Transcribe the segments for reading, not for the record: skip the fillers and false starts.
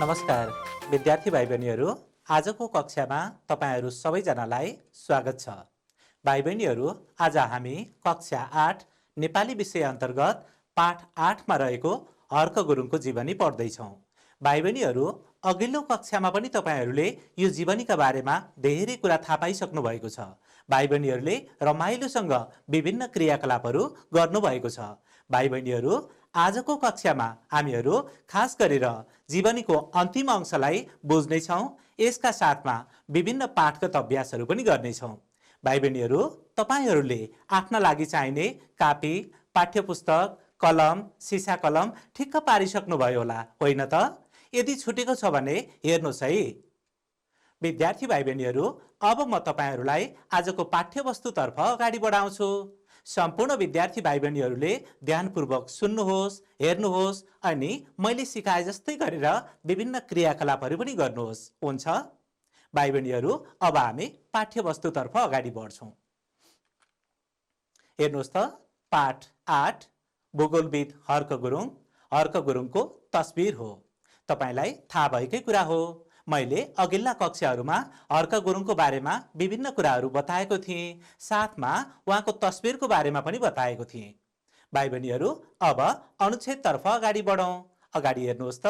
नमस्कार विद्यार्थी भाइ बहिनीहरू, आजको कक्षामा तपाईहरू सबैजनालाई स्वागत छ। भाइ बहिनीहरू, आज हामी कक्षा 8 नेपाली विषय अन्तर्गत पाठ 8 मा रहेको हर्क गुरुङको जीवनी पढ्दैछौँ। भाइ बहिनीहरू, अघिल्लो कक्षामा पनि तपाईहरूले यो जीवनीका बारेमा धेरै कुरा थाहा पाइसक्नु भएको छ। भाइ बहिनीहरूले रमाइलोसँग विभिन्न क्रियाकलापहरू गर्नुभएको छ। भाइ बहिनीहरू, आजको कक्षामा हामीहरू खास गरेर जीवनीको अन्तिम अंशलाई बुझ्नेछौँ। यसका साथमा विभिन्न पाठगत अभ्यासहरू पनि गर्नेछौँ। भाइ बहिनीहरू, तपाईहरूले आफ्ना लागि चाहिने कापी, पाठ्यपुस्तक, कलम, सिसा कलम ठिक्क पारिसक्नुभयो होला, होइन त? यदि छुटेको छ भने हेर्नुहोस् है। विद्यार्थी भाइ बहिनीहरू, अब म तपाईहरूलाई आजको पाठ्यवस्तुतर्फ अगाडि बढाउँछु। सम्पूर्ण विद्यार्थी भाइ बहिनीहरूले ध्यानपूर्वक सुन्नुहोस्, हेर्नुहोस् अनि मैले सिकाए जस्तै गरेर विभिन्न क्रियाकलापहरू पनि गर्नुहोस्, हुन्छ? भाइ बहिनीहरू, अब हामी पाठ्यवस्तुतर्फ अगाडि बढ्छौँ। हेर्नुहोस् त, पाठ 8 भूगोलविद हर्क गुरुङ। हर्क गुरुङको तस्बिर हो। तपाईलाई थाहा भएकै कुरा हो, मैले अघिल्ला कक्षाहरूमा हर्क गुरुङको बारेमा विभिन्न कुराहरू बताएको थिएँ, साथमा उहाँको तस्बिरको बारेमा पनि बताएको थिएँ। भाइ बहिनीहरू, अब अनुच्छेदतर्फ अगाडि बढौँ। अगाडि हेर्नुहोस् त,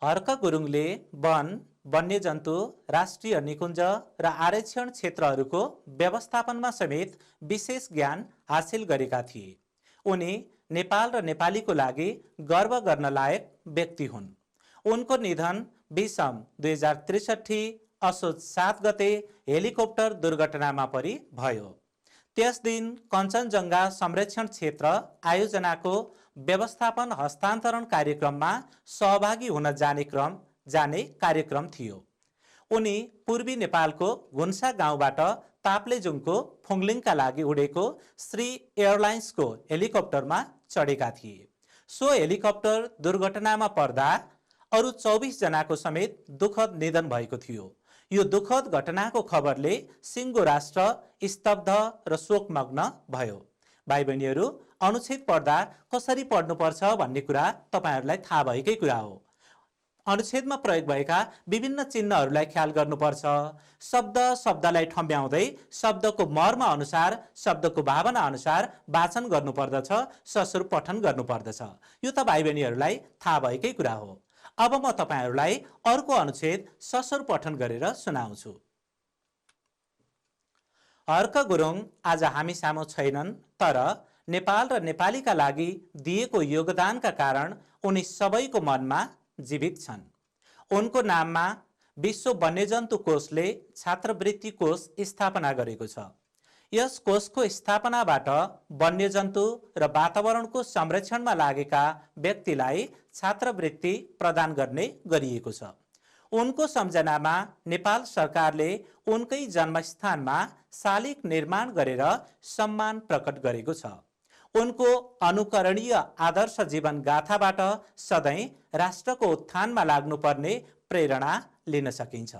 हर्क गुरुङले वन, वन्यजन्तु, राष्ट्रिय निकुञ्ज र आरक्षण क्षेत्रहरूको व्यवस्थापनमा समेत विशेष ज्ञान हासिल गरेका थिए। उनी नेपाल र नेपालीको लागि गर्व गर्न लायक व्यक्ति हुन्। उनको निधन विषम 2063 असोज 7 गते हेलिकप्टर दुर्घटनामा परि भयो। त्यस दिन कञ्चनजङ्घा संरक्षण क्षेत्र आयोजनाको व्यवस्थापन हस्तान्तरण कार्यक्रममा सहभागी हुन जाने कार्यक्रम थियो। उनी पूर्वी नेपालको घुन्सा गाउँबाट ताप्लेजुङको फुङलिङका लागि उडेको श्री एयरलाइन्सको हेलिकप्टरमा चढेका थिए। सो हेलिकप्टर दुर्घटनामा पर्दा अरु 24 जनाको समेत दुःखद निधन भएको थियो। यो दुःखद घटनाको खबरले सिङ्गो राष्ट्र स्तब्ध र शोकमग्न भयो। भाइ बहिनीहरू, अनुच्छेद पढ्दा कसरी पढ्नुपर्छ भन्ने कुरा तपाईहरूलाई थाहा भएकै कुरा हो। अनुच्छेदमा प्रयोग भएका विभिन्न चिन्हहरूलाई ख्याल गर्नुपर्छ। शब्दलाई ठम्ब्याउँदै शब्दको मर्म अनुसार, शब्दको भावना अनुसार वाचन गर्नुपर्दछ, सस्वरूप पठन गर्नुपर्दछ। यो त भाइ बहिनीहरूलाई थाहा भएकै कुरा हो। अब म तपाईहरूलाई अर्को अनुच्छेद सस्वरूप पठन गरेर सुनाउँछु। हर्क गुरुङ आज हामी सामु छैनन्, तर नेपाल र नेपालीका लागि दिएको योगदानका कारण उनी सबैको मनमा जीवित छन्। उनको नाममा विश्व वन्यजन्तु कोषले छात्रवृत्ति कोष स्थापना गरेको छ। यस कोषको स्थापनाबाट वन्यजन्तु र वातावरणको संरक्षणमा लागेका व्यक्तिलाई छात्रवृत्ति प्रदान गर्ने गरिएको छ। उनको सम्झनामा नेपाल सरकारले उनकै जन्मस्थानमा शालिग निर्माण गरेर सम्मान प्रकट गरेको छ। उनको अनुकरणीय आदर्श जीवन गाथाबाट सधैँ राष्ट्रको उत्थानमा लाग्नुपर्ने प्रेरणा लिन सकिन्छ।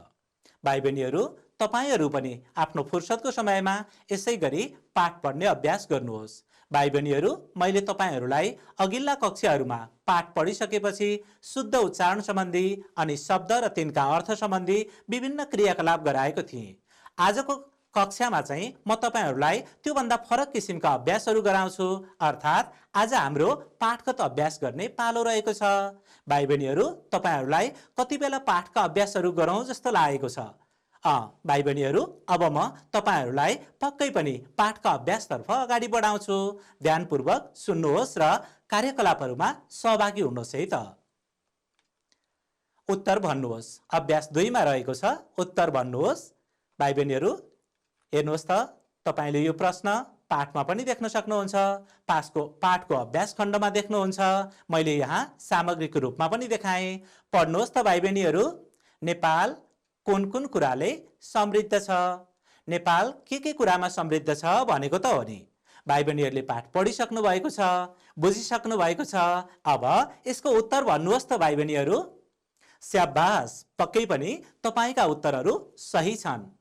भाइ बहिनीहरू, तपाईहरू पनि आफ्नो फुर्सदको समयमा यसै गरी पाठ पढ्ने अभ्यास गर्नुहोस्। भाइ बहिनीहरू, मैले तपाईहरूलाई अघिल्ला कक्षाहरूमा पाठ पढिसकेपछि शुद्ध उच्चारण सम्बन्धी अनि शब्द र तिनका अर्थ सम्बन्धी विभिन्न क्रियाकलाप गराएको थिएँ। आजको कक्षामा चाहिँ म तपाईहरूलाई त्योभन्दा फरक किसिमका अभ्यासहरू गराउँछु, अर्थात् आज हाम्रो पाठगत अभ्यास गर्ने पालो रहेको छ। भाइ बहिनीहरू, तपाईहरूलाई कति बेला पाठका अभ्यासहरू गरौँ जस्तो लागेको छ? भाइ बहिनीहरू, अब म तपाईहरूलाई पक्कै पनि पाठका अभ्यासतर्फ अगाडि बढाउँछु। ध्यानपूर्वक सुन्नुहोस् र कार्यकलापहरूमा सहभागी हुनुहोस् है त। उत्तर भन्नुहोस्। अभ्यास 2 मा रहेको छ, उत्तर भन्नुहोस्। भाइ बहिनीहरू, हेर्नुहोस् त, तपाईले यो प्रश्न पाठमा पनि देख्न सक्नुहुन्छ, पाठको अभ्यास खण्डमा देख्नुहुन्छ। मैले यहाँ सामग्रीको रूपमा पनि देखाएँ। पढ्नुहोस् त भाइ बहिनीहरू। नेपाल कुन कुन कुराले समृद्ध छ? नेपाल के कुरामा समृद्ध छ भनेको त हो नि। भाइ बहिनीहरूले पाठ पढिसक्नु भएको छ, बुझिसक्नु भएको छ। अब यसको उत्तर भन्नुहोस् त भाइ बहिनीहरू। स्याबास, पक्कै पनि तपाईका उत्तरहरू सही छन्।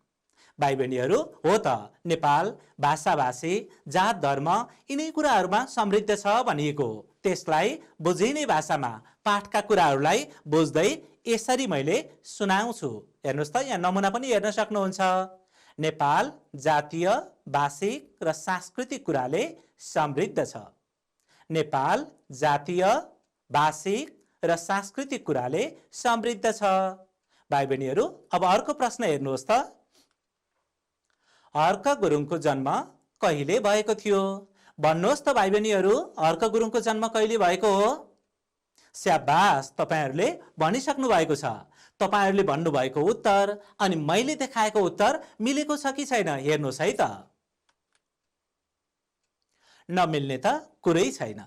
भाइ बहिनीहरू, हो त, नेपाल भाषाभाषी, जात, धर्म यिनै कुराहरूमा समृद्ध छ भनिएको हो। त्यसलाई बुझिने भाषामा पाठका कुराहरूलाई बुझ्दै यसरी मैले सुनाउँछु। हेर्नुहोस् त, यहाँ नमुना पनि हेर्न सक्नुहुन्छ। नेपाल जातीय, भाषिक र सांस्कृतिक कुराले समृद्ध छ। नेपाल जातीय, भाषिक र सांस्कृतिक कुराले समृद्ध छ। भाइ बहिनीहरू, अब अर्को प्रश्न हेर्नुहोस् त। हर्क गुरुङको जन्म कहिले भएको थियो? भन्नुहोस् त भाइ बहिनीहरू, हर्क गुरुङको जन्म कहिले भएको हो? स्याबास, तपाईहरूले भनिसक्नु भएको छ। तपाईहरूले भन्नुभएको उत्तर अनि मैले देखाएको उत्तर मिलेको छ कि छैन हेर्नुहोस् है त। नमिल्ने त कुरै छैन,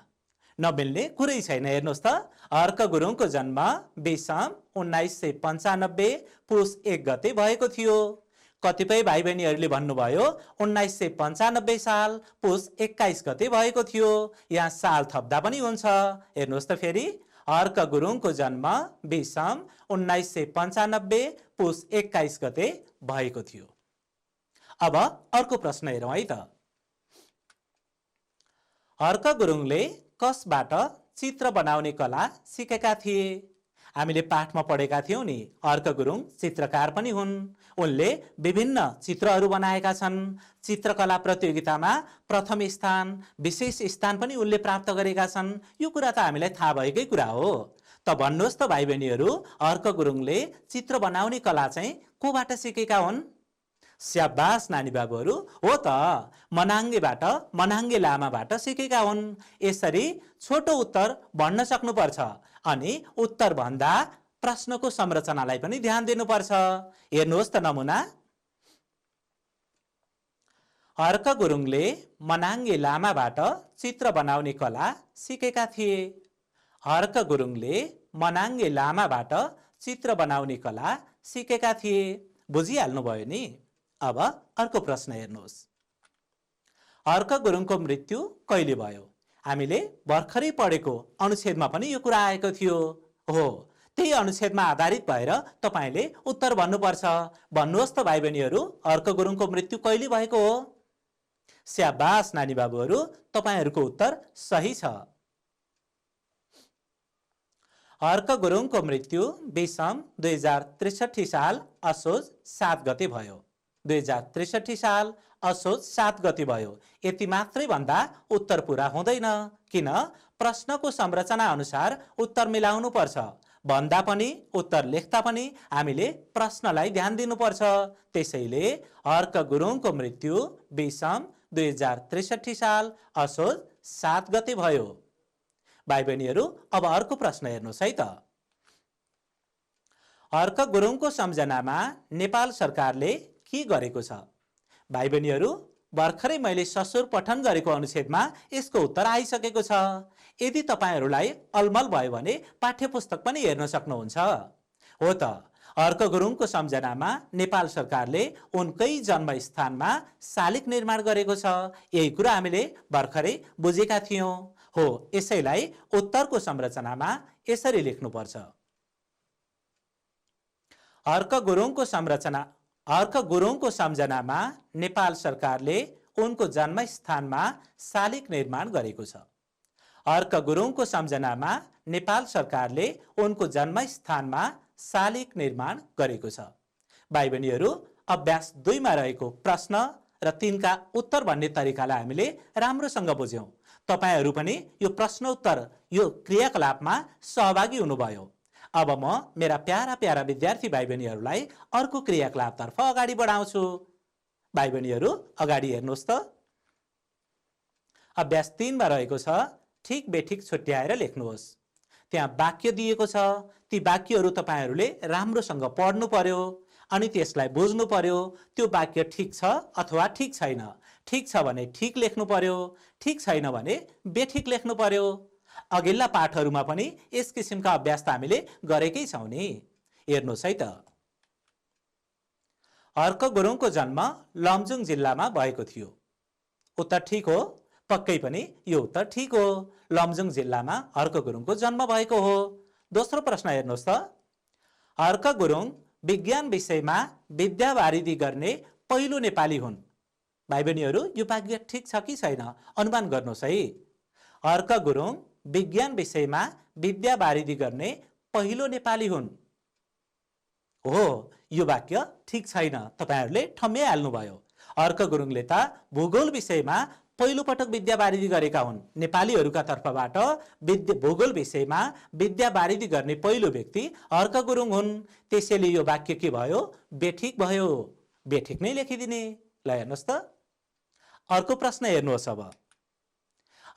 नमिल्ने कुरै छैन। हेर्नुहोस् त, हर्क गुरुङको जन्म 1995 पुस 1 गते भएको थियो। कतिपय भाइ बहिनीहरूले भन्नुभयो 1995 साल पुस 21 गते भएको थियो। यहाँ साल थप्दा पनि हुन्छ। हेर्नुहोस् त फेरि, हर्क गुरुङको जन्म 1995 पुस 21 गते भएको थियो। अब अर्को प्रश्न हेरौँ है त। हर्क गुरुङले कसबाट चित्र बनाउने कला सिकेका थिए? हामीले पाठमा पढेका थियौं नि, हर्क गुरुङ चित्रकार पनि हुन्। उनले विभिन्न चित्रहरू बनाएका छन्। चित्रकला प्रतियोगितामा प्रथम स्थान, विशेष स्थान पनि उनले प्राप्त गरेका छन्। यो कुरा त हामीलाई थाहा भएकै कुरा हो। त भन्नुहोस् त भाइ बहिनीहरू, हर्क गुरुङले चित्र बनाउने कला चाहिँ कोबाट सिकेका हुन्? स्याबास नानी बाबुहरू, हो त, मनाङ्गे लामाबाट सिकेका हुन्। यसरी छोटो उत्तर भन्न सक्नुपर्छ अनि उत्तर भन्दा प्रश्नको संरचनालाई पनि ध्यान दिनुपर्छ। हेर्नुहोस् त नमुना। हर्क गुरुङले मनाङ्गे लामाबाट चित्र बनाउने कला सिकेका थिए। हर्क गुरुङले मनाङ्गे लामाबाट चित्र बनाउने कला सिकेका थिए। बुझिहाल्नुभयो नि? अब अर्को प्रश्न हेर्नुहोस्। हर्क गुरुङको मृत्यु कहिले भयो? हामीले भर्खरै पढेको अनुच्छेदमा पनि यो कुरा आएको थियो। हो, त्यही अनुच्छेदमा आधारित भएर तपाईले उत्तर भन्नुपर्छ। भन्नुहोस् त भाइ बहिनीहरू, हर्क गुरुङको मृत्यु कहिले भएको हो? स्याबास नानी बाबुहरू, तपाईहरूको उत्तर सही छ। हर्क गुरुङको मृत्यु 2063 साल असोज 7 गते भयो। 2063 साल असोज 7 गते भयो। यति मात्रै भन्दा उत्तर पूरा हुँदैन। किन? प्रश्नको संरचना अनुसार उत्तर मिलाउनु पर्छ। भन्दा पनि उत्तर लेख्दा पनि हामीले प्रश्नलाई ध्यान दिनुपर्छ। त्यसैले हर्क गुरुङको मृत्यु 2063 साल असोज 7 गते भयो। भाइ बहिनीहरू, अब अर्को प्रश्न हेर्नुहोस् है त। हर्क गुरुङको सम्झनामा नेपाल सरकारले के गरेको छ? भाइ बहिनीहरू, भर्खरै मैले ससुर पठन गरेको अनुच्छेदमा यसको उत्तर आइसकेको छ। यदि तपाईहरूलाई अलमल भयो भने पाठ्य पुस्तक पनि हेर्न सक्नुहुन्छ। हो त, हर्क गुरुङको सम्झनामा नेपाल सरकारले उनकै जन्मस्थानमा शालिग निर्माण गरेको छ। यही कुरा हामीले भर्खरै बुझेका थियौं। हो, यसैलाई उत्तरको संरचनामा यसरी लेख्नुपर्छ। हर्क गुरुङको सम्झनामा नेपाल सरकारले उनको जन्मस्थानमा शालिग निर्माण गरेको छ। हर्क गुरुङको सम्झनामा नेपाल सरकारले उनको जन्मस्थानमा शालिग निर्माण गरेको छ। भाइ बहिनीहरू, अभ्यास 2 मा रहेको प्रश्न र 3 का उत्तर भन्ने तरिकालाई हामीले राम्रोसँग बुझ्यौं। तपाईहरू पनि यो प्रश्नोत्तर, यो क्रियाकलापमा सहभागी हुनुभयो। अब म मेरा प्यारा विद्यार्थी भाइ बहिनीहरूलाई अर्को क्रियाकलापतर्फ अगाडि बढाउँछु। भाइ बहिनीहरू, अगाडि हेर्नुहोस् त। अभ्यास 3 मा रहेको छ ठिक बेठिक छुट्याएर लेख्नुहोस्। त्यहाँ वाक्य दिएको छ। ती वाक्यहरू तपाईहरूले राम्रोसँग पढ्नु पर्यो अनि त्यसलाई बुझ्नु पर्यो। त्यो वाक्य ठिक छ अथवा ठिक छैन। ठिक छ भने ठिक लेख्नु पर्यो, ठिक छैन भने बेठिक लेख्नु पर्यो। अघिल्ला पाठहरूमा पनि यस किसिमका अभ्यास त हामीले गरेकै छौं नि। हेर्नुहोस् है त। हर्क गुरुङको जन्म लमजुङ जिल्लामा भएको थियो। उत्तर ठिक हो? पक्कै पनि यो उत्तर ठिक हो। लमजुङ जिल्लामा हर्क गुरुङको जन्म भएको हो। दोस्रो प्रश्न हेर्नुहोस् त। हर्क गुरुङ विज्ञान विषयमा विद्यावारिधि गर्ने पहिलो नेपाली हुन्। भाइ बहिनीहरू, यो वाक्य ठिक छ कि छैन अनुमान गर्नुहोस् है। हर्क गुरुङ विज्ञान विषयमा विद्यावारिधि गर्ने पहिलो नेपाली हुन्। हो, यो वाक्य ठिक छैन, तपाईहरुले ठम्याइहाल्नुभयो। अर्क गुरुङले त भूगोल विषयमा पहिलो पटक विद्यावारिधि गरेका हुन्। नेपालीहरूका तर्फबाट भूगोल विषयमा विद्यावारिधि गर्ने पहिलो व्यक्ति अर्क गुरुङ हुन्। त्यसैले यो वाक्य के भयो? बेठिक भयो। बेठिक नै लेखिदिने। ल हेर्नुहोस् त, अर्को प्रश्न हेर्नुहोस् अब।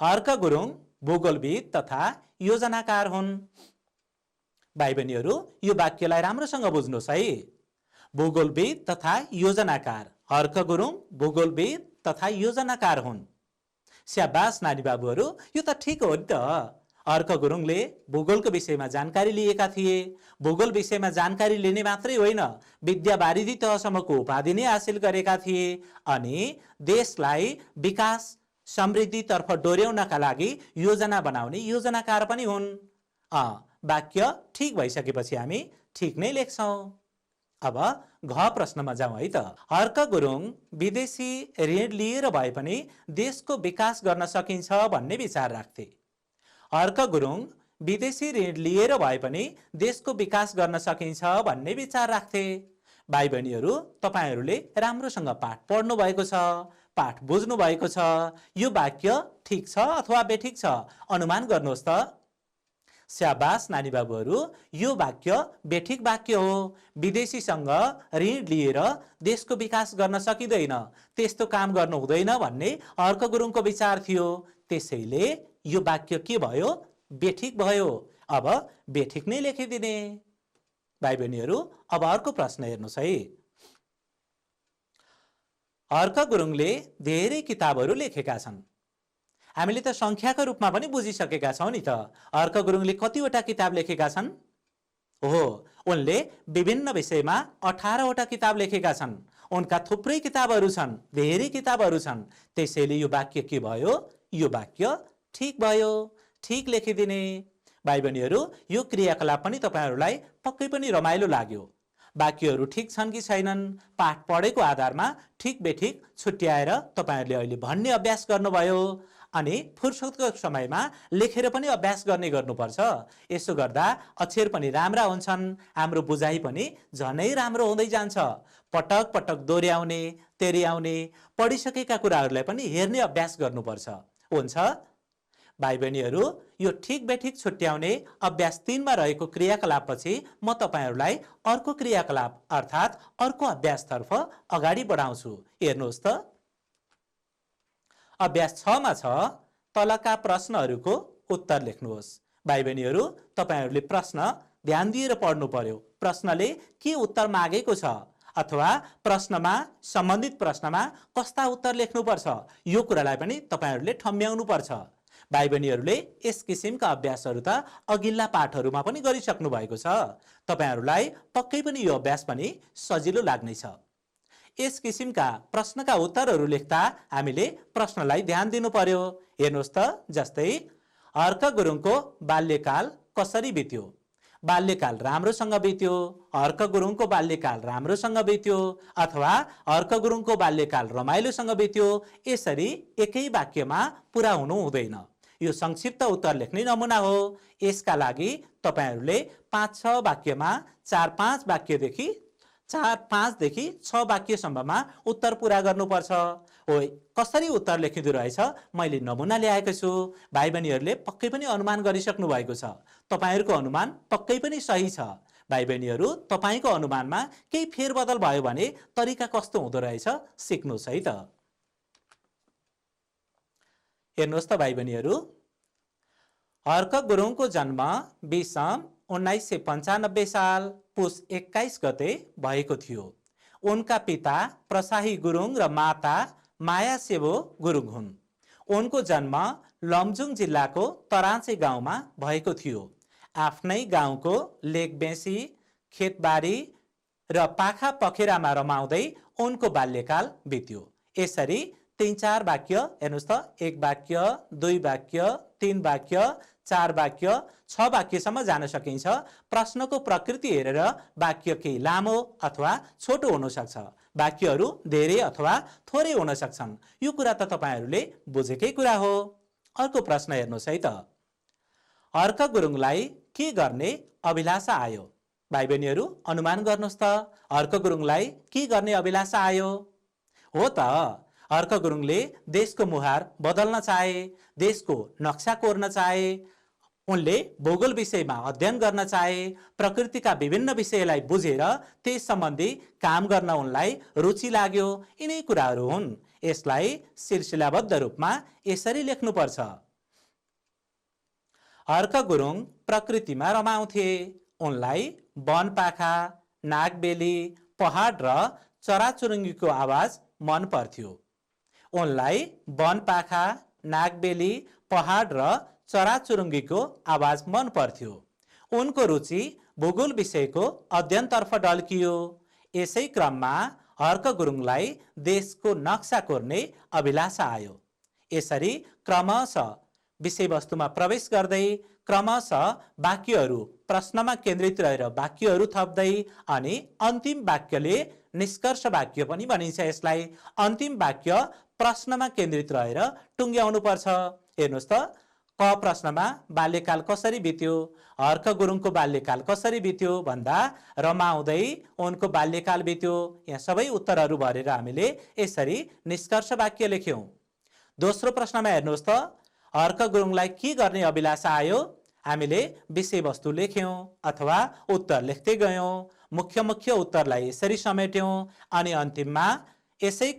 अर्क गुरुङ भूगोलविद तथा योजनाकार हुन्। भाइ बहिनीहरू, यो वाक्यलाई राम्रोसँग बुझ्नुहोस् है। भूगोलविद तथा योजनाकार, अर्क गुरुङ भूगोलविद तथा योजनाकार हुन्। स्याबास नानी बाबुहरू, यो त ठिक हो नि त। अर्क गुरुङले भूगोलको विषयमा जानकारी लिएका थिए। भूगोल विषयमा जानकारी लिने मात्रै होइन, विद्यावारिधि तहसम्मको उपाधि नै हासिल गरेका थिए। अनि देशलाई विकास समृद्धितर्फ डोर्याउनका लागि योजना बनाउने योजनाकार पनि हुन्। वाक्य ठिक भइसकेपछि हामी ठिक नै लेख्छौँ। अब घ प्रश्नमा जाउँ है त। अर्क गुरुङ विदेशी ऋण लिएर भए पनि देशको विकास गर्न सकिन्छ भन्ने विचार राख्थे। अर्क गुरुङ विदेशी ऋण लिएर भए पनि देशको विकास गर्न सकिन्छ भन्ने विचार राख्थे। भाइ बहिनीहरू, तपाईहरूले राम्रोसँग पाठ पढ्नु भएको छ, पाठ बुझ्नु भएको छ। यो वाक्य ठिक छ अथवा बेठिक छ? अनुमान गर्नुहोस् त। स्याबास नानी बाबुहरू, यो वाक्य बेठिक वाक्य हो। विदेशीसँग ऋण लिएर देशको विकास गर्न सकिँदैन, त्यस्तो काम गर्नु हुँदैन भन्ने अर्क गुरुङको विचार थियो। त्यसैले यो वाक्य के भयो? बेठिक भयो। अब बेठिक नै लेखिदिने। भाइ बहिनीहरू, अब अर्को प्रश्न हेर्नुहोस् है। अर्क गुरुङले धेरै किताबहरू लेखेका छन्। हामीले त संख्याको रूपमा पनि बुझिसकेका छौँ नि त। अर्क गुरुङले कतिवटा किताब लेखेका छन्? हो, उनले विभिन्न विषयमा 18वटा किताब लेखेका छन्। उनका थुप्रै किताबहरू छन्, धेरै किताबहरू छन्। त्यसैले यो वाक्य के भयो? यो वाक्य ठिक भयो। ठिक लेखिदिने। भाइ बहिनीहरू, यो क्रियाकलाप पनि तपाईहरूलाई पक्कै पनि रमाइलो लाग्यो। वाक्यहरू ठिक छन् कि छैनन् पाठ पढेको आधारमा ठिक बेठिक छुट्याएर तपाईहरूले अहिले भन्ने अभ्यास गर्नुभयो। अनि फुर्सदको समयमा लेखेर पनि अभ्यास गर्ने गर्नुपर्छ। यसो गर्दा अक्षर पनि राम्रा हुन्छन्, हाम्रो बुझाइ पनि झनै राम्रो हुँदै जान्छ। पटक पटक दोहोऱ्याउने, तेर्याउने, पढिसकेका कुराहरूलाई पनि हेर्ने अभ्यास गर्नुपर्छ। हुन्छ भाइ बहिनीहरू, यो ठिक बेठिक छुट्याउने अभ्यास 3मा रहेको क्रियाकलापपछि म तपाईहरूलाई अर्को क्रियाकलाप अर्थात् अर्को अभ्यासतर्फ अगाडि बढाउँछु। हेर्नुहोस् त। अभ्यास 6मा छ, तलका प्रश्नहरूको उत्तर लेख्नुहोस्। भाइ बहिनीहरू, तपाईहरूले प्रश्न ध्यान दिएर पढ्नु पर्यो। प्रश्नले के उत्तर मागेको छ अथवा प्रश्नमा सम्बन्धित प्रश्नमा कस्ता उत्तर लेख्नुपर्छ, यो कुरालाई पनि तपाईहरूले ठम्ब्याउनु पर्छ। भाइ बहिनीहरूले यस किसिमका अभ्यासहरू त अघिल्ला पाठहरूमा पनि गरिसक्नु भएको छ। तपाईहरूलाई पक्कै पनि यो अभ्यास पनि सजिलो लाग्नेछ। यस किसिमका प्रश्नका उत्तरहरू लेख्दा हामीले प्रश्नलाई ध्यान दिनु पर्यो। हेर्नुहोस् त, जस्तै अर्क गुरुङको बाल्यकाल कसरी बित्यो? बाल्यकाल राम्रोसँग बित्यो, अर्क गुरुङको बाल्यकाल राम्रोसँग बित्यो, अथवा अर्क गुरुङको बाल्यकाल रमाइलोसँग बित्यो। यसरी एकै वाक्यमा पुरा हुनु हुँदैन। यो संक्षिप्त उत्तर लेख्ने नमुना हो। यसका लागि तपाईहरूले 5-6 वाक्यमा 4-5 वाक्यदेखि 4-5 देखि 6 वाक्यसम्ममा उत्तर पुरा गर्नुपर्छ। हो, कसरी उत्तर लेखिँदो रहेछ मैले नमुना ल्याएको छु। भाइ बहिनीहरूले पक्कै पनि अनुमान गरिसक्नु भएको छ। तपाईहरूको अनुमान पक्कै पनि सही छ। भाइ बहिनीहरू, तपाईको अनुमानमा केही फेरबदल भयो भने तरिका कस्तो हुँदो रहेछ सिक्नुहोस् है त। हेर्नुहोस् त भाइ बहिनीहरू, अर्क गुरुङको जन्म 1995 साल पुस 21 गते भएको थियो। उनका पिता प्रसाही गुरुङ र माता माया सेवो गुरुङ हुन्। उनको जन्म लमजुङ जिल्लाको तराँचे गाउँमा भएको थियो। आफ्नै गाउँको लेकबेसी, खेतबारी र पाखा पखेरामा रमाउँदै उनको बाल्यकाल बित्यो। यसरी 3-4 वाक्य, हेर्नुहोस् त, 1 वाक्य, 2 वाक्य, 3 वाक्य, 4 वाक्य, 6 वाक्यसम्म जान सकिन्छ। प्रश्नको प्रकृति हेरेर वाक्य केही लामो अथवा छोटो हुन सक्छ। वाक्यहरू धेरै अथवा थोरै हुन सक्छन्। यो कुरा त तपाईहरूले बुझेकै कुरा हो। अर्को प्रश्न हेर्नुहोस् है त। अर्क गुरुङलाई के गर्ने अभिलाषा आयो? भाइ बहिनीहरू अनुमान गर्नुहोस् त हर्क गुरुङलाई के गर्ने अभिलाषा आयो? हो त, हर्क गुरुङले देशको मुहार बदल्न चाहे, देशको नक्सा कोर्न चाहे, उनले भूगोल विषयमा अध्ययन गर्न चाहे, प्रकृतिका विभिन्न विषयलाई बुझेर त्यस सम्बन्धी काम गर्न उनलाई रुचि लाग्यो। यिनै कुराहरू हुन्। यसलाई सिलसिलाबद्ध रूपमा यसरी लेख्नुपर्छ। हर्क गुरुङ प्रकृतिमा रमाउँथे। उनलाई वनपाखा, नागबेली, पहाड र चराचुरुङ्गीको आवाज मन पर्थ्यो। उनलाई वनपाखा, नागबेली, पहाड र चराचुरुङ्गीको आवाज मन पर्थ्यो। उनको रुचि भूगोल विषयको अध्ययनतर्फ ढल्कियो। यसै क्रममा हर्क गुरुङलाई देशको नक्सा कोर्ने अभिलाषा आयो। यसरी क्रमशः विषयवस्तुमा प्रवेश गर्दै क्रमशः वाक्यहरू प्रश्नमा केन्द्रित रहेर वाक्यहरू थप्दै अनि अन्तिम वाक्यले निष्कर्ष वाक्य पनि भनिन्छ। यसलाई अन्तिम वाक्य प्रश्नमा केन्द्रित रहेर टुङ्ग्याउनुपर्छ। हेर्नुहोस् त, क प्रश्नमा बाल्यकाल कसरी बित्यो? हर्क गुरुङको बाल्यकाल कसरी बित्यो भन्दा रमाउँदै उनको बाल्यकाल बित्यो। यहाँ सबै उत्तरहरू भरेर हामीले यसरी निष्कर्ष वाक्य लेख्यौं। दोस्रो प्रश्नमा हेर्नुहोस् त, हर्क गुरुङलाई के गर्ने अभिलाषा आयो? हामीले विषयवस्तु लेख्यौं अथवा उत्तर लेख्दै गयौं। मुख्य मुख्य उत्तरलाई यसरी समेट्यौं अनि अन्तिममा यसै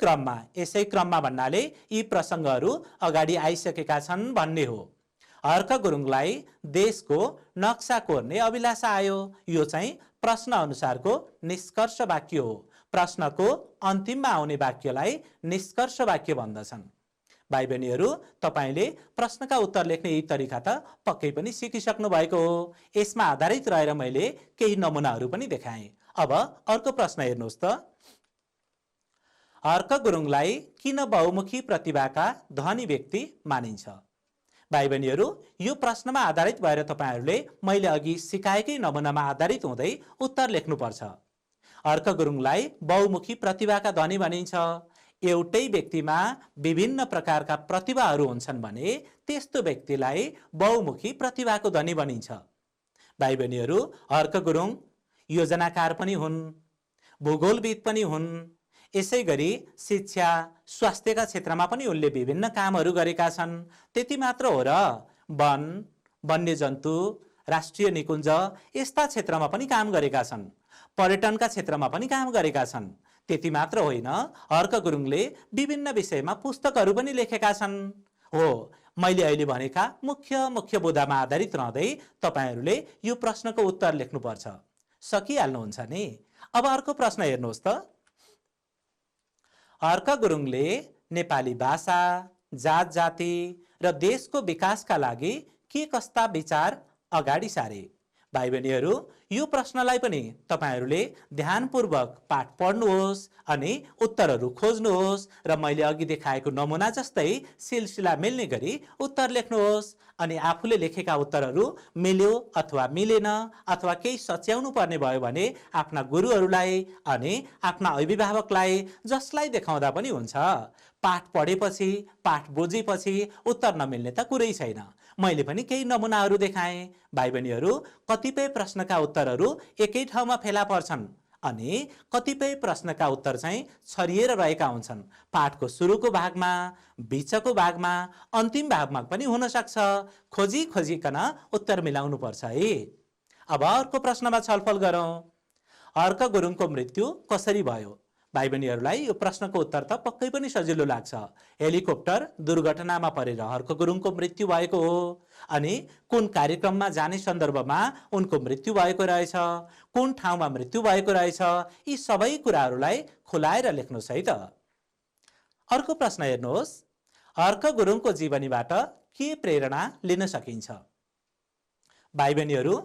क्रममा भन्नाले यी प्रसङ्गहरू अगाडि आइसकेका छन् भन्ने हो। हर्क गुरुङलाई देशको नक्सा कोर्ने अभिलाषा आयो। यो चाहिँ प्रश्न अनुसारको निष्कर्ष वाक्य हो। प्रश्नको अन्तिममा आउने वाक्यलाई निष्कर्ष वाक्य भन्दछन्। भाइ बहिनीहरू, तपाईले प्रश्नका उत्तर लेख्ने यी तरिका त पक्कै पनि सिकिसक्नु भएको हो। यसमा आधारित रहेर मैले केही नमुनाहरू पनि देखाएँ। अब अर्को प्रश्न हेर्नुहोस् त, हर्क गुरुङलाई किन बहुमुखी प्रतिभाका धनी व्यक्ति मानिन्छ? भाइ बहिनीहरू, यो प्रश्नमा आधारित भएर तपाईहरूले मैले अघि सिकाएकै नमुनामा आधारित हुँदै उत्तर लेख्नुपर्छ। हर्क गुरुङलाई बहुमुखी प्रतिभाका धनी भनिन्छ। एउटै व्यक्तिमा विभिन्न प्रकारका प्रतिभाहरू हुन्छन् भने त्यस्तो व्यक्तिलाई बहुमुखी प्रतिभाको धनी भनिन्छ। भाइ बहिनीहरू, हर्क गुरुङ योजनाकार पनि हुन्, भूगोलविद पनि हुन्। यसै गरी शिक्षा, स्वास्थ्यका क्षेत्रमा पनि उनले विभिन्न कामहरू गरेका छन्। त्यति मात्र हो र? वन, वन्यजन्तु, राष्ट्रिय निकुञ्ज यस्ता क्षेत्रमा पनि काम गरेका छन्। पर्यटनका क्षेत्रमा पनि काम गरेका छन्। त्यति मात्र होइन, हर्क गुरुङले विभिन्न विषयमा पुस्तकहरू पनि लेखेका छन्। हो, मैले अहिले भनेका मुख्य मुख्य बुँदामा आधारित रहँदै तपाईहरूले यो प्रश्नको उत्तर लेख्नुपर्छ। सकिहाल्नुहुन्छ नि? अब अर्को प्रश्न हेर्नुहोस् त, हर्क गुरुङले नेपाली भाषा, जात जाति र देशको विकासका लागि के कस्ता विचार अगाडि सारे? भाइ बहिनीहरू, यो प्रश्नलाई पनि तपाईहरूले ध्यानपूर्वक पाठ पढ्नुहोस् अनि उत्तरहरू खोज्नुहोस् र मैले अघि देखाएको नमुना जस्तै सिलसिला मिल्ने गरी उत्तर लेख्नुहोस्। अनि आफूले लेखेका उत्तरहरू मिल्यो अथवा मिलेन अथवा केही सच्याउनु पर्ने भयो भने आफ्ना गुरुहरूलाई अनि आफ्ना अभिभावकलाई, जसलाई देखाउँदा पनि हुन्छ। पाठ पढेपछि, पाठ बुझेपछि उत्तर नमिल्ने त कुरै छैन। मैले पनि केही नमुनाहरू देखाएँ। भाइ बहिनीहरू, कतिपय प्रश्नका उत्तरहरू एकै ठाउँमा फेला पर्छन् अनि कतिपय प्रश्नका उत्तर चाहिँ छरिएर रहेका हुन्छन्। पाठको सुरुको भागमा, बीचको भागमा, अन्तिम भागमा पनि हुन सक्छ। खोजिकन उत्तर मिलाउनु पर्छ है। अब अर्को प्रश्नमा छलफल गरौँ। हर्क गुरुङको मृत्यु कसरी भयो? भाइ बहिनीहरूलाई यो प्रश्नको उत्तर त पक्कै पनि सजिलो लाग्छ। हेलिकप्टर दुर्घटनामा परेर हर्क गुरुङको मृत्यु भएको हो। अनि कुन कार्यक्रममा जाने सन्दर्भमा उनको मृत्यु भएको रहेछ, कुन ठाउँमा मृत्यु भएको रहेछ, यी सबै कुराहरूलाई खुलाएर लेख्नुहोस् है त। अर्को प्रश्न हेर्नुहोस्, हर्क गुरुङको जीवनीबाट के प्रेरणा लिन सकिन्छ? भाइ बहिनीहरू,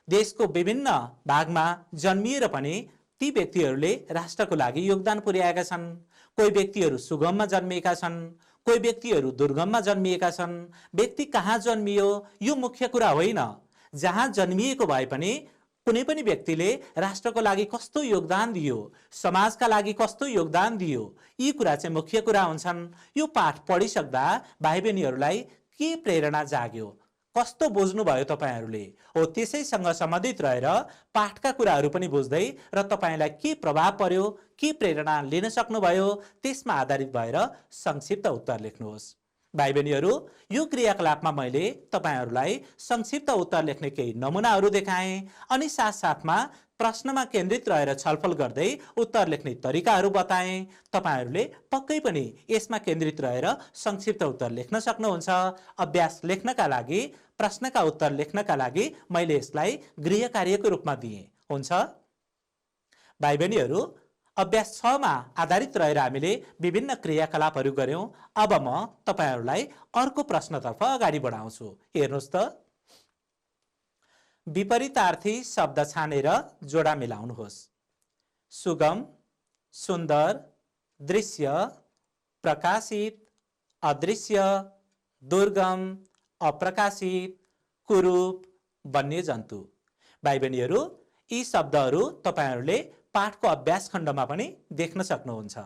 देशको विभिन्न भागमा जन्मिएर पनि ती व्यक्तिहरूले राष्ट्रको लागि योगदान पुर्याएका छन्। कोही व्यक्तिहरू सुगममा जन्मिएका छन्, कोही व्यक्तिहरू दुर्गममा जन्मिएका छन्। व्यक्ति कहाँ जन्मियो यो मुख्य कुरा होइन। जहाँ जन्मिएको भए पनि कुनै पनि व्यक्तिले राष्ट्रको लागि कस्तो योगदान दियो, समाजका लागि कस्तो योगदान दियो, यी कुरा चाहिँ मुख्य कुरा हुन्छन्। यो पाठ पढिसक्दा भाइ बहिनीहरूलाई के प्रेरणा जाग्यो, कस्तो बुझ्नुभयो तपाईहरूले हो त्यसैसँग सम्बन्धित रहेर पाठका कुराहरू पनि बुझ्दै र तपाईलाई के प्रभाव पर्यो, के प्रेरणा लिन सक्नुभयो त्यसमा आधारित भएर संक्षिप्त उत्तर लेख्नुहोस्। भाइ बहिनीहरू, यो क्रियाकलापमा मैले तपाईहरूलाई संक्षिप्त उत्तर लेख्ने केही नमुनाहरू देखाएँ अनि साथसाथमा प्रश्नमा केन्द्रित रहेर छलफल गर्दै उत्तर लेख्ने तरिकाहरू बताएँ। तपाईहरूले पक्कै पनि यसमा केन्द्रित रहेर संक्षिप्त उत्तर लेख्न सक्नुहुन्छ। अभ्यास लेख्नका लागि, प्रश्नका उत्तर लेख्नका लागि मैले यसलाई गृह कार्यको रूपमा दिएँ। हुन्छ भाइ बहिनीहरू, अभ्यास 6 मा आधारित रहेर हामीले विभिन्न क्रियाकलापहरू गर्यौं। अब म तपाईहरूलाई अर्को प्रश्नतर्फ अगाडि बढाउँछु। हेर्नुहोस् त, विपरीतार्थी शब्द छानेर जोडा मिलाउनुहोस्। सुगम, सुन्दर, दृश्य, प्रकाशित, अदृश्य, दुर्गम, अप्रकाशित, कुरूप, वन्यजन्तु। भाइ बहिनीहरू, यी शब्दहरू तपाईहरूले पाठको अभ्यास खण्डमा पनि देख्न सक्नुहुन्छ।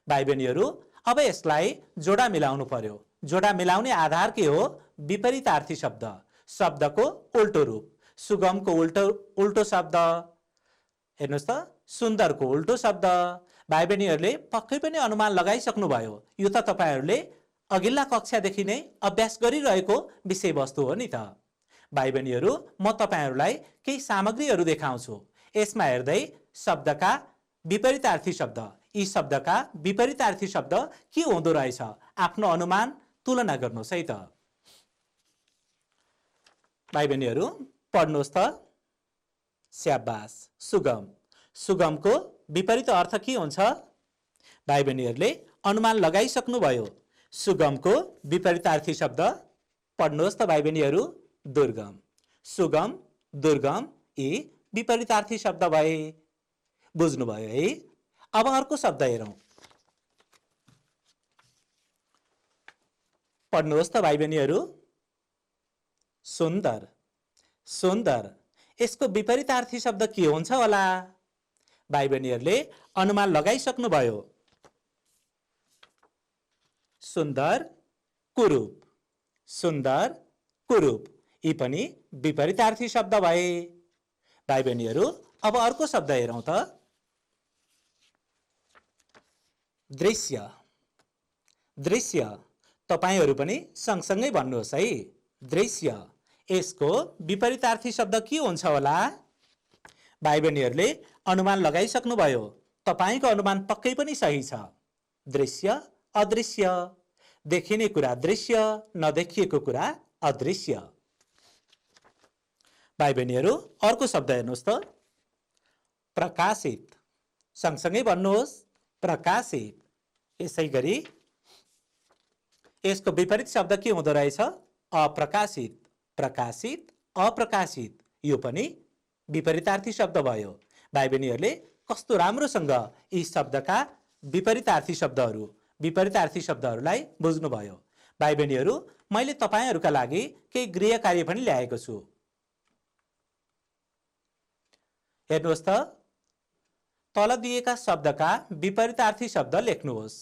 भाइ बहिनीहरू, अब यसलाई जोडा मिलाउनु पर्यो। जोडा मिलाउने आधार के हो? विपरीतार्थी शब्द, शब्दको उल्टो रूप। सुगमको उल्टो शब्द, हेर्नुहोस् त, सुन्दरको उल्टो शब्द। भाइ बहिनीहरूले पक्कै पनि अनुमान लगाइसक्नुभयो। यो त तपाईहरूले अघिल्ला कक्षादेखि नै अभ्यास गरिरहेको विषयवस्तु हो नि त। भाइ बहिनीहरू, म तपाईहरूलाई केही सामग्रीहरू देखाउँछु। यसमा हेर्दै शब्दका विपरीतार्थी शब्द, यी शब्दका विपरीतार्थी शब्द के हुँदो रहेछ आफ्नो अनुमान तुलना गर्नुहोस् है त। भाइ बहिनीहरू, पढ्नुहोस् त। स्याबास। सुगम, सुगमको विपरीत अर्थ के हुन्छ? भाइ बहिनीहरूले अनुमान लगाइसक्नुभयो। सुगमको विपरीतार्थी शब्द पढ्नुहोस् त भाइ बहिनीहरू। दुर्गम। सुगम, दुर्गम यी विपरीतार्थी शब्द भए। बुझ्नुभयो है? अब अर्को शब्द हेरौं। पढ्नुहोस् त भाइ बहिनीहरू। सुन्दर, सुन्दर यसको विपरीतार्थी शब्द के हुन्छ होला? भाइ बहिनीहरूले अनुमान लगाइसक्नुभयो। सुन्दर, कुरूप। सुन्दर, कुरूप यी पनि विपरीतार्थी शब्द भए। भाइ बहिनीहरू, अब अर्को शब्द हेरौं त। दृश्य, दृश्य तपाईहरू पनि सँगसँगै भन्नुहोस् है। दृश्य यसको विपरीतार्थी शब्द के हुन्छ होला? भाइ बहिनीहरूले अनुमान लगाइसक्नुभयो। तपाईको अनुमान पक्कै पनि सही छ। दृश्य, अदृश्य। देखिने कुरा दृश्य, नदेखिएको कुरा अदृश्य। भाइ बहिनीहरू, अर्को शब्द हेर्नुहोस् त। प्रकाशित, सँगसँगै भन्नुहोस्। प्रकाशित। यसै गरी यसको विपरीत शब्द के हुँदो रहेछ? अप्रकाशित। प्रकाशित, अप्रकाशित यो पनि विपरीतार्थी शब्द भयो। भाइ बहिनीहरूले कस्तो राम्रोसँग यी शब्दका विपरीतार्थी शब्दहरूलाई बुझ्नुभयो। भाइ बहिनीहरू, मैले तपाईहरूका लागि केही गृह कार्य पनि ल्याएको छु। हेर्नुहोस् त, तल दिएका शब्दका विपरीतार्थी शब्द लेख्नुहोस्।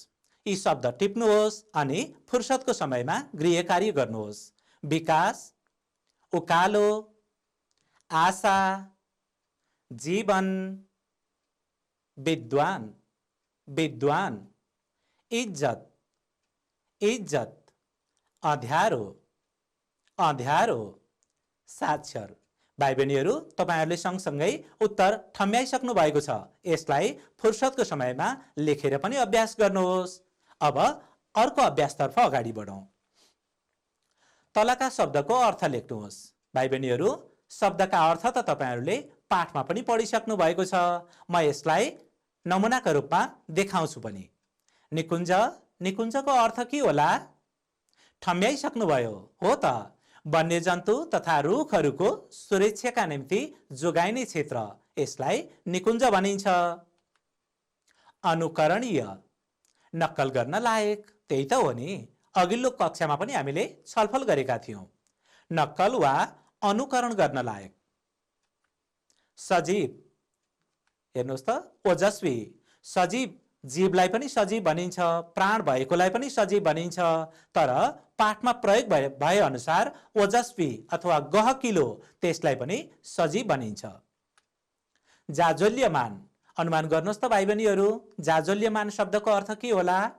यी शब्द टिप्नुहोस् अनि फुर्सदको समयमा गृह कार्य गर्नुहोस्। विकास, उकालो, आशा, जीवन, विद्वान, विद्वान, इज्जत, इज्जत, अँध्यारो, अँध्यारो, साक्षर। भाइ बहिनीहरू, तपाईहरूले सँगसँगै उत्तर ठम्ब्याइसक्नु भएको छ। यसलाई फुर्सदको समयमा लेखेर पनि अभ्यास गर्नुहोस्। अब अर्को अभ्यासतर्फ अगाडि बढौं। तलका शब्दको अर्थ लेख्नुहोस्। भाइ बहिनीहरू, शब्दका अर्थ त तपाईहरूले पाठमा पनि पढिसक्नु भएको छ। म यसलाई नमुनाका रूपमा देखाउँछु पनि। निकुञ्ज, निकुञ्जको अर्थ के होला? ठम्ब्याइसक्नुभयो हो त। वन्यजन्तु तथा रुखहरूको सुरक्षाका निम्ति जोगाइने क्षेत्र, यसलाई निकुञ्ज भनिन्छ। अनुकरणीय, नक्कल गर्न लायक, त्यही त हो नि। अघिल्लो कक्षामा पनि हामीले छलफल गरेका थियौं। नक्कल वा अनुकरण गर्न लायक। सजीव, हेर्नुहोस् त, ओजस्वी, सजीव जीवलाई पनि सजीव भनिन्छ, प्राण भएकोलाई पनि सजीव भनिन्छ, तर पाठमा प्रयोग भए अनुसार ओजस्वी अथवा गहकिलो त्यसलाई पनि सजीव भनिन्छ। जाजोल्यमान, अनुमान गर्नुहोस् त भाइ बहिनीहरू, जाजोल्यमान शब्दको अर्थ के होला?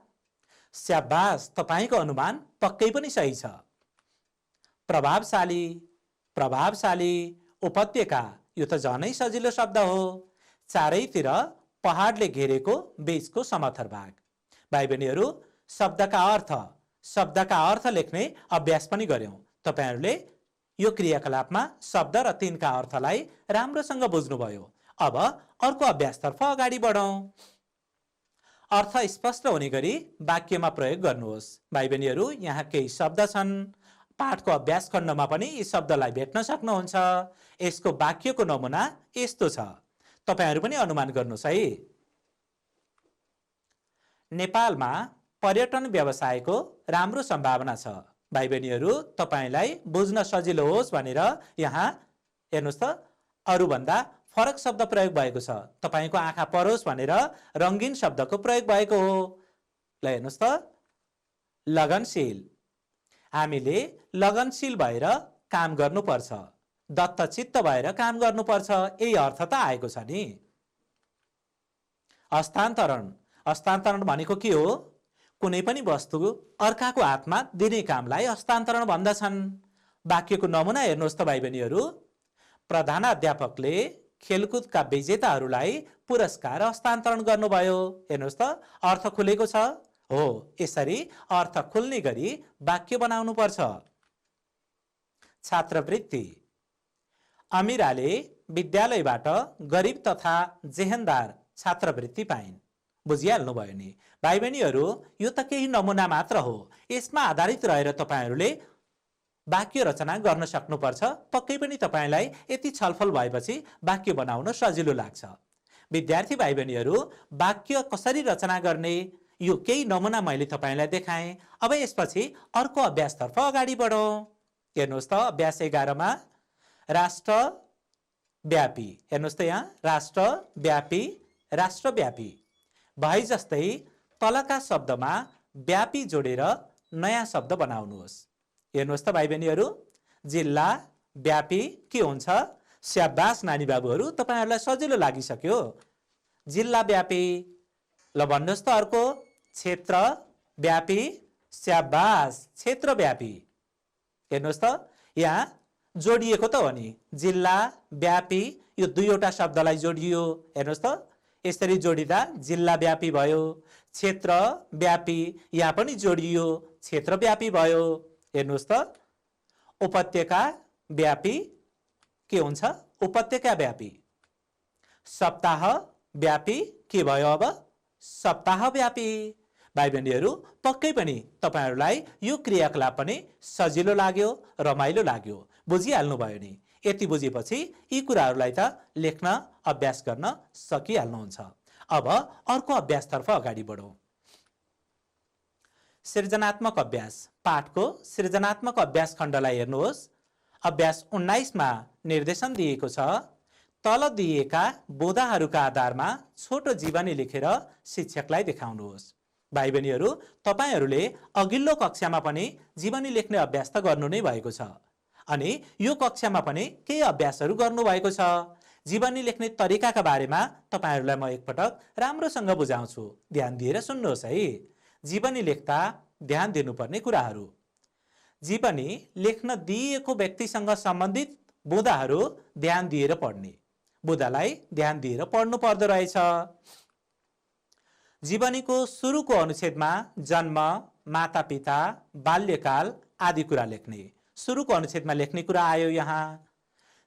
स्याबास, तपाईको अनुमान पक्कै पनि सही छ। प्रभावशाली, प्रभावशाली, उपत्यका, यो त झनै सजिलो शब्द हो। चारैतिर पहाडले घेरेको बीचको समथर भाग। भाइ बहिनीहरू, शब्दका अर्थ लेख्ने अभ्यास पनि गर्यौं। तपाईहरूले यो क्रियाकलापमा शब्द र तिनका अर्थलाई राम्रोसँग बुझ्नुभयो। अब अर्को अभ्यासतर्फ अगाडि बढौं। अर्थ स्पष्ट हुने गरी वाक्यमा प्रयोग गर्नुहोस्। भाइ बहिनीहरू, यहाँ केही शब्द छन्। पाठको अभ्यास खण्डमा पनि यी शब्दलाई भेट्न सक्नुहुन्छ। यसको वाक्यको नमुना यस्तो छ, तपाईहरू पनि अनुमान गर्नुहोस् है। नेपालमा पर्यटन व्यवसायको राम्रो सम्भावना छ। भाइ बहिनीहरू, तपाईलाई बुझ्न सजिलो होस् भनेर यहाँ हेर्नुहोस् त, अरूभन्दा फरक शब्द प्रयोग भएको छ। तपाईको आँखा परोस् भनेर रंगीन शब्दको प्रयोग भएको हो। ल हेर्नुहोस् त, लगनशील। हामीले लगनशील भएर काम गर्नुपर्छ, दत्तचित्त भएर काम गर्नुपर्छ, यही अर्थ त आएको छ नि। हस्तान्तरण, हस्तान्तरण भनेको के हो? कुनै पनि वस्तु अर्काको हातमा दिने कामलाई हस्तान्तरण भन्दछन्। वाक्यको नमुना हेर्नुहोस् त भाइ बहिनीहरू। प्रधानाध्यापकले खेलकुदका विजेताहरूलाई पुरस्कार हस्तान्तरण गर्नुभयो। हेर्नुहोस् त, अर्थ खुलेको छ। हो, यसरी अर्थ खुल्ने गरी वाक्य बनाउनु पर्छ। छात्रवृत्ति। अमिराले विद्यालयबाट गरिब तथा जेहेनदार छात्रवृत्ति पाइन्। बुझिहाल्नु भयो नि भाइ बहिनीहरू, यो त केही नमुना मात्र हो। यसमा आधारित रहेर तपाईहरूले वाक्य रचना गर्न सक्नुपर्छ। पक्कै पनि तपाईलाई यति छलफल भएपछि वाक्य बनाउन सजिलो लाग्छ। विद्यार्थी भाइ बहिनीहरू, वाक्य कसरी रचना गर्ने, यो केही नमुना मैले तपाईलाई देखाएँ। अब यसपछि अर्को अभ्यासतर्फ अगाडि बढौं। हेर्नुहोस् त, अभ्यास 11 मा राष्ट्रव्यापी। हेर्नुहोस् त, यहाँ राष्ट्रव्यापी, राष्ट्रव्यापी भए जस्तै तलका शब्दमा व्यापी जोडेर नयाँ शब्द बनाउनुहोस्। हेर्नुहोस् त भाइ बहिनीहरू, जिल्ला व्यापी के हुन्छ? स्याबास नानी बाबुहरू, तपाईहरूलाई सजिलो लागिसक्यो। जिल्ला व्यापी। ल भन्नुहोस् त अर्को, क्षेत्र व्यापी। स्याबास, क्षेत्र व्यापी। हेर्नुहोस् त, यहाँ जोडिएको त हो नि, जिल्ला व्यापी, यो दुईवटा शब्दलाई जोडियो। हेर्नुहोस् त, यसरी जोडिदा जिल्ला व्यापी भयो। क्षेत्र व्यापी, यहाँ पनि जोडियो, क्षेत्र व्यापी भयो। हेर्नुहोस् त, उपत्यका व्यापी के हुन्छ? उपत्यका व्यापी। सप्ताह व्यापी के भयो? अब सप्ताह व्यापी। भाइ बहिनीहरू, पक्कै पनि तपाईहरूलाई यो क्रियाकलाप पनि सजिलो लाग्यो, रमाइलो लाग्यो, बुझिहाल्नु भयो नि। यति बुझेपछि यी कुराहरूलाई त लेख्न अभ्यास गर्न सकिहाल्नुहुन्छ। अब अर्को अभ्यासतर्फ अगाडि बढौं। सृजनात्मक अभ्यास। पाठको सृजनात्मक अभ्यास खण्डलाई हेर्नुहोस्। अभ्यास 19 मा निर्देशन दिएको छ, तल दिएका बोधाहरूका आधारमा छोटो जीवनी लेखेर शिक्षकलाई देखाउनुहोस्। भाइ बहिनीहरू, तपाईहरूले अघिल्लो कक्षामा पनि जीवनी लेख्ने अभ्यास त गर्नु नै भएको छ, अनि यो कक्षामा पनि केही अभ्यासहरू गर्नु भएको छ। जीवनी लेख्ने तरिकाका बारेमा तपाईहरूलाई म एकपटक राम्रोसँग बुझाउँछु, ध्यान दिएर सुन्नुहोस् है। जीवनी लेख्दा ध्यान दिनुपर्ने कुराहरू। जीवनी लेख्न दिएको व्यक्तिसँग सम्बन्धित बुँदाहरू ध्यान दिएर पढ्ने, बुँदालाई ध्यान दिएर पढ्नु पर्दो रहेछ। जीवनीको सुरुको अनुच्छेदमा जन्म, मातापिता, बाल्यकाल आदि कुरा लेख्ने। सुरुको अनुच्छेदमा लेख्ने कुरा आयो यहाँ।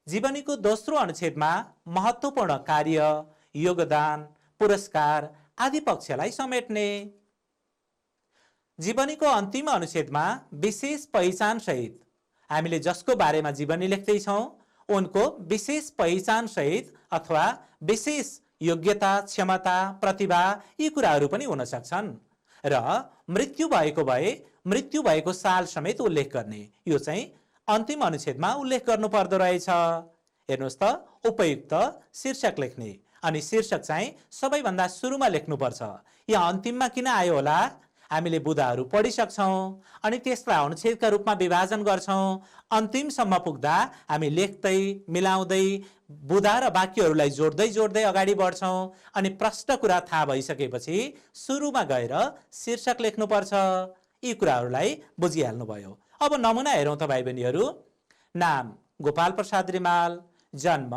जीवनीको दोस्रो अनुच्छेदमा महत्त्वपूर्ण कार्य, योगदान, पुरस्कार आदि पक्षलाई समेट्ने। जीवनीको अन्तिम अनुच्छेदमा विशेष पहिचान सहित, हामीले जसको बारेमा जीवनी लेख्दैछौँ उनको विशेष पहिचान सहित अथवा विशेष योग्यता, क्षमता, प्रतिभा यी कुराहरू पनि हुन सक्छन्। र मृत्यु भएको भए मृत्यु भएको साल समेत उल्लेख गर्ने, यो चाहिँ अन्तिम अनुच्छेदमा उल्लेख गर्नु पर्दो रहेछ। हेर्नुहोस् त, उपयुक्त शीर्षक लेख्ने, अनि शीर्षक चाहिँ सबैभन्दा सुरुमा लेख्नुपर्छ। यहाँ अन्तिममा किन आयो होला? हामीले बुदाहरू पढिसक्छौँ अनि त्यसलाई अनुच्छेदका रूपमा विभाजन गर्छौँ। अन्तिमसम्म पुग्दा हामी लेख्दै मिलाउँदै बुदा र वाक्यहरूलाई जोड्दै जोड्दै अगाडि बढ्छौँ अनि प्रष्ट कुरा थाहा भइसकेपछि सुरुमा गएर शीर्षक लेख्नुपर्छ। यी कुराहरूलाई बुझिहाल्नुभयो। अब नमुना हेरौँ त भाइ बहिनीहरू। नाम गोपाल प्रसाद रिमाल, जन्म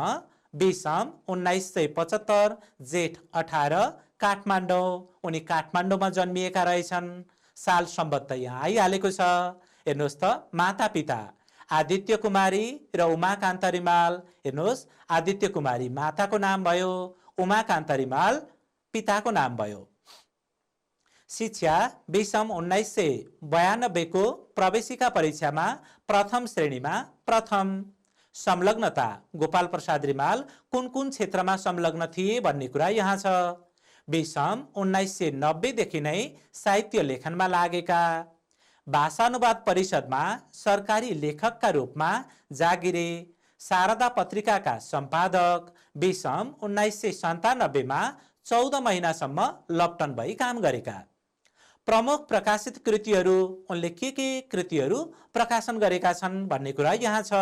20 1975 जेठ 18 काठमाडौँ। उनी काठमाडौँमा जन्मिएका रहेछन्। साल सम्बत यहाँ आइहालेको छ। हेर्नुहोस् त, माता पिता आदित्य कुमारी र उमाकान्त रिमाल। हेर्नुहोस्, आदित्य कुमारी माताको नाम भयो, उमाकान्त रिमाल पिताको नाम भयो। शिक्षा 20 1992 को प्रवेशिका परीक्षामा प्रथम श्रेणीमा प्रथम। संलग्नता गोपाल प्रसाद रिमाल कुन कुन क्षेत्रमा संलग्न थिए भन्ने कुरा यहाँ छ। 1990 देखि नै साहित्य लेखनमा लागेका। भाषानुवाद परिषदमा सरकारी लेखकका रूपमा जागिरे। शारदा पत्रिकाका सम्पादक। 1997 मा 14 महिनासम्म लप्टन भई काम गरेका। प्रमुख प्रकाशित कृतिहरू, उनले के कृतिहरू प्रकाशन गरेका छन् भन्ने कुरा यहाँ छ।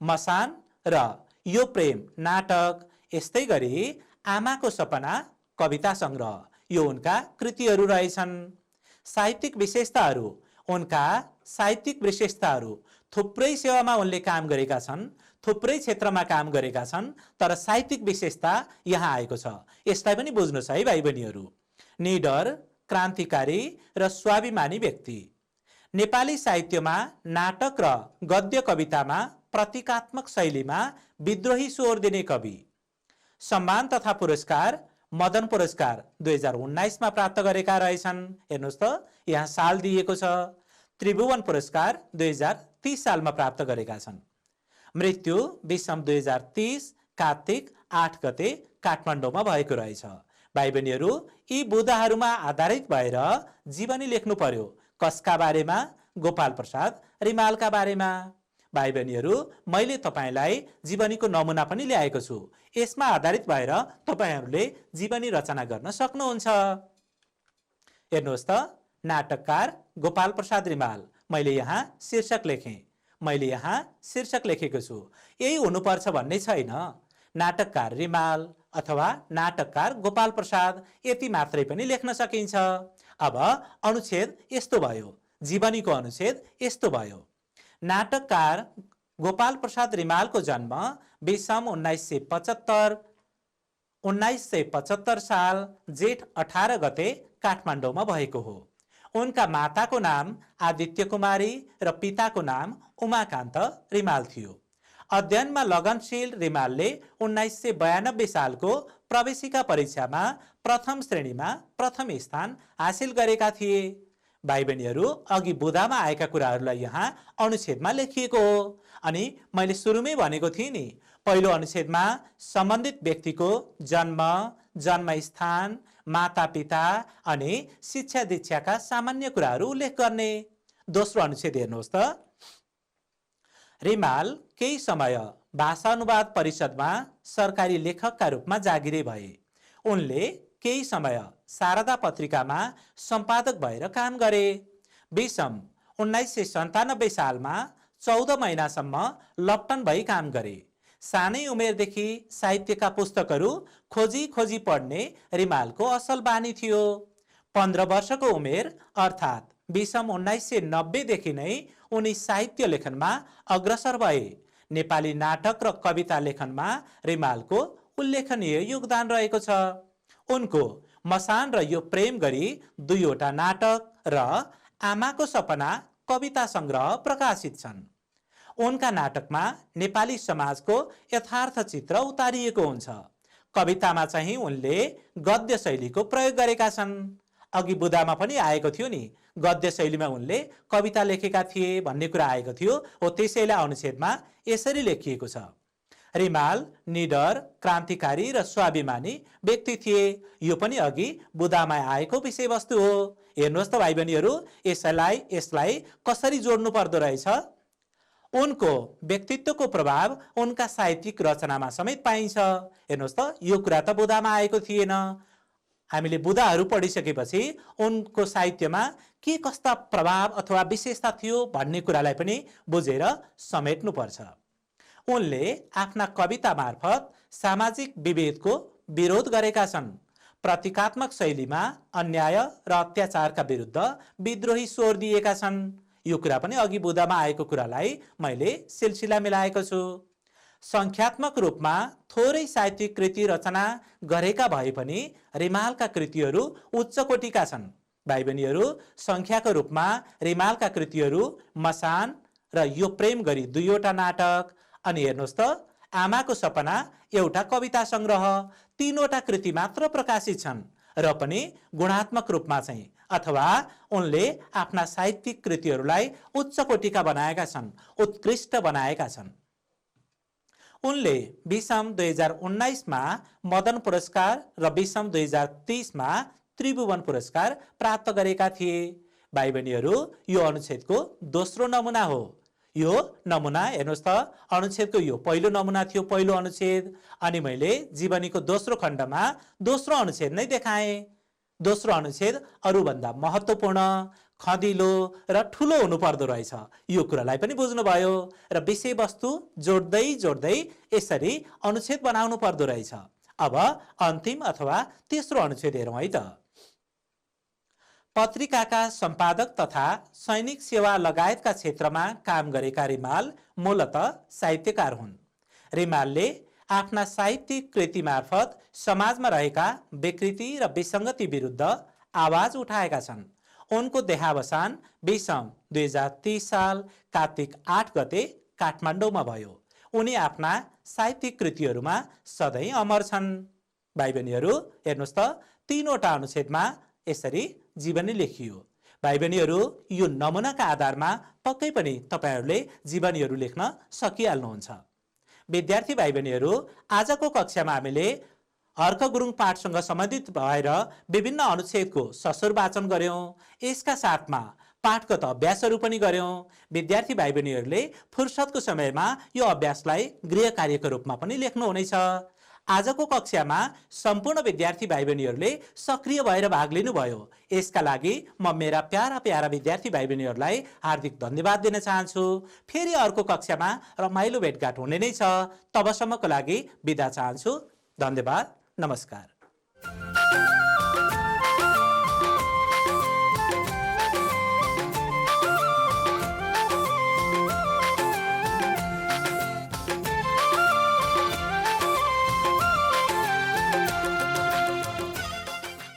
मसान र यो प्रेम नाटक। यस्तै गरी आमाको सपना कविता संग्रह, यो उनका कृतिहरू रहेछन्। साहित्यिक विशेषताहरू, उनका साहित्यिक विशेषताहरू थुप्रै सेवामा उनले काम गरेका छन्, थुप्रै क्षेत्रमा काम गरेका छन्, तर साहित्यिक विशेषता यहाँ आएको छ। यसलाई पनि बुझ्नुहोस् है भाइ बहिनीहरू। निडर, क्रान्तिकारी र स्वाभिमानी व्यक्ति। नेपाली साहित्यमा नाटक र गद्य कवितामा प्रतीकात्मक शैलीमा विद्रोही स्वर दिने कवि। सम्मान तथा पुरस्कार मदन पुरस्कार 2019 मा प्राप्त गरेका रहेछन्। हेर्नुहोस् त, यहाँ साल दिएको छ। त्रिभुवन पुरस्कार 2030 सालमा प्राप्त गरेका छन्। मृत्यु 2030 कार्तिक 8 गते काठमाडौँमा भएको रहेछ। भाइ बहिनीहरू, यी बुदाहरूमा आधारित भएर जीवनी लेख्नु पर्यो। कसका बारेमा? गोपाल प्रसाद रिमालका बारेमा। भाइ बहिनीहरू, मैले तपाईलाई जीवनीको नमुना पनि ल्याएको छु। यसमा आधारित भएर तपाईहरूले जीवनी रचना गर्न सक्नुहुन्छ। हेर्नुहोस् त, नाटककार गोपाल प्रसाद रिमाल। मैले यहाँ शीर्षक लेखेँ, मैले यहाँ शीर्षक लेखेको छु। यही हुनुपर्छ भन्ने छैन। नाटककार रिमाल अथवा नाटककार गोपाल प्रसाद, यति मात्रै पनि लेख्न सकिन्छ। अब अनुच्छेद यस्तो भयो, जीवनीको अनुच्छेद यस्तो भयो। नाटककार गोपाल प्रसाद रिमालको जन्म 1975 साल जेठ 18 गते काठमाडौँमा भएको हो। उनका माताको नाम आदित्य कुमारी र पिताको नाम उमाकान्त रिमाल थियो। अध्ययनमा लगनशील रिमालले 1992 सालको प्रवेशिका परीक्षामा प्रथम श्रेणीमा प्रथम स्थान हासिल गरेका थिए। भाइ बहिनीहरू, अघि बुदामा आएका कुराहरूलाई यहाँ अनुच्छेदमा लेखिएको हो। अनि मैले सुरुमै भनेको थिएँ नि, पहिलो अनुच्छेदमा सम्बन्धित व्यक्तिको जन्म, जन्मस्थान, मातापिता अनि शिक्षा दीक्षाका सामान्य कुराहरू उल्लेख गर्ने। दोस्रो अनुच्छेद हेर्नुहोस् त। रिमाल केही समय भाषानुवाद परिषदमा सरकारी लेखकका रूपमा जागिरे भए। उनले केही समय शारदा पत्रिकामा सम्पादक भएर काम गरे। 1997 सालमा 14 महिनासम्म लप्टन भई काम गरे। सानै उमेरदेखि साहित्यका पुस्तकहरू खोजी खोजी पढ्ने रिमालको असल बानी थियो। 15 वर्षको उमेर अर्थात् 1990 देखि नै उनी साहित्य लेखनमा अग्रसर भए। नेपाली नाटक र कविता लेखनमा रिमालको उल्लेखनीय योगदान रहेको छ। उनको मसान र यो प्रेम गरी 2वटा नाटक र आमाको सपना कविता संग्रह प्रकाशित छन्। उनका नाटकमा नेपाली समाजको यथार्थ चित्र उतारिएको हुन्छ। कवितामा चाहिँ उनले गद्य शैलीको प्रयोग गरेका छन्। अघि बुदामा पनि आएको थियो नि, गद्य शैलीमा उनले कविता लेखेका थिए भन्ने कुरा आएको थियो। हो त्यसैलाई अनुच्छेदमा यसरी लेखिएको छ। रिमाल निडर, क्रान्तिकारी र स्वाभिमानी व्यक्ति थिए। यो पनि अघि बुदामा आएको विषयवस्तु हो। हेर्नुहोस् त भाइ बहिनीहरू, यसलाई कसरी जोड्नु पर्दो रहेछ। उनको व्यक्तित्वको प्रभाव उनका साहित्यिक रचनामा समेत पाइन्छ। हेर्नुहोस् त, यो कुरा त बुदामा आएको थिएन। हामीले बुदाहरू पढिसकेपछि उनको साहित्यमा के कस्ता प्रभाव अथवा विशेषता थियो भन्ने कुरालाई पनि बुझेर समेट्नुपर्छ। उनले आफ्ना कविता मार्फत सामाजिक विभेदको विरोध गरेका छन्। प्रतीकात्मक शैलीमा अन्याय र अत्याचारका विरुद्ध विद्रोही स्वर दिएका छन्। यो कुरा पनि अघि बुदामा आएको कुरालाई मैले सिलसिला मिलाएको छु। संख्यात्मक रूपमा थोरै साहित्यिक कृति रचना गरेका भए पनि रिमालका कृतिहरू उच्च कोटिका छन्। भाइ बहिनीहरू, संख्याको रूपमा रिमालका कृतिहरू मसान र यो प्रेम गरी 2वटा नाटक, अनि हेर्नुहोस् त, आमाको सपना एउटा कविता संग्रह, 3वटा कृति मात्र प्रकाशित छन् र पनि गुणात्मक रूपमा चाहिँ अथवा उनले आफ्ना साहित्यिक कृतिहरूलाई उच्च कोटिका बनाएका छन्, उत्कृष्ट बनाएका छन्। उनले विषम 2019 मा मदन पुरस्कार र विषम 2030 मा त्रिभुवन पुरस्कार प्राप्त गरेका थिए। भाइ बहिनीहरू, यो अनुच्छेदको दोस्रो नमुना हो। यो नमुना हेर्नुहोस् त, अनुच्छेदको यो पहिलो नमुना थियो, पहिलो अनुच्छेद, अनि मैले जीवनीको दोस्रो खण्डमा दोस्रो अनुच्छेद नै देखाएँ। दोस्रो अनुच्छेद अरूभन्दा महत्त्वपूर्ण, खदिलो र ठुलो हुनुपर्दो रहेछ। यो कुरालाई पनि बुझ्नुभयो र विषयवस्तु जोड्दै जोड्दै यसरी अनुच्छेद बनाउनु पर्दो रहेछ। अब अन्तिम अथवा तेस्रो अनुच्छेद हेरौँ है त। पत्रिकाका सम्पादक तथा सैनिक सेवा लगायतका क्षेत्रमा काम गरेका रिमाल मूलतः साहित्यकार हुन्। रिमालले आफ्ना साहित्यिक कृति मार्फत समाजमा रहेका विकृति र विसङ्गति विरुद्ध आवाज उठाएका छन्। उनको देहावसान विषम 2030 साल कार्तिक 8 गते काठमाडौँमा भयो। उनी आफ्ना साहित्यिक कृतिहरूमा सधैँ अमर छन्। भाइ बहिनीहरू, हेर्नुहोस् त, 3वटा अनुच्छेदमा यसरी जीवनी लेखियो। भाइ बहिनीहरू, यो नमुनाका आधारमा पक्कै पनि तपाईहरूले जीवनीहरू लेख्न सकिहाल्नुहुन्छ। विद्यार्थी भाइ बहिनीहरू, आजको कक्षामा हामीले हर्क गुरुङ पाठसँग सम्बन्धित भएर विभिन्न अनुच्छेदको ससुर वाचन गर्यौं। यसका साथमा पाठगत अभ्यासहरू पनि गर्यौं। विद्यार्थी भाइ बहिनीहरूले फुर्सदको समयमा यो अभ्यासलाई गृह कार्यको रूपमा पनि लेख्नुहुनेछ। आजको कक्षामा सम्पूर्ण विद्यार्थी भाइ बहिनीहरूले सक्रिय भएर भाग लिनुभयो। यसका लागि म मेरा प्यारा प्यारा विद्यार्थी भाइ बहिनीहरूलाई हार्दिक धन्यवाद दिन चाहन्छु। फेरि अर्को कक्षामा रमाइलो भेटघाट हुने नै छ। तबसम्मको लागि बिदा चाहन्छु। धन्यवाद, नमस्कार।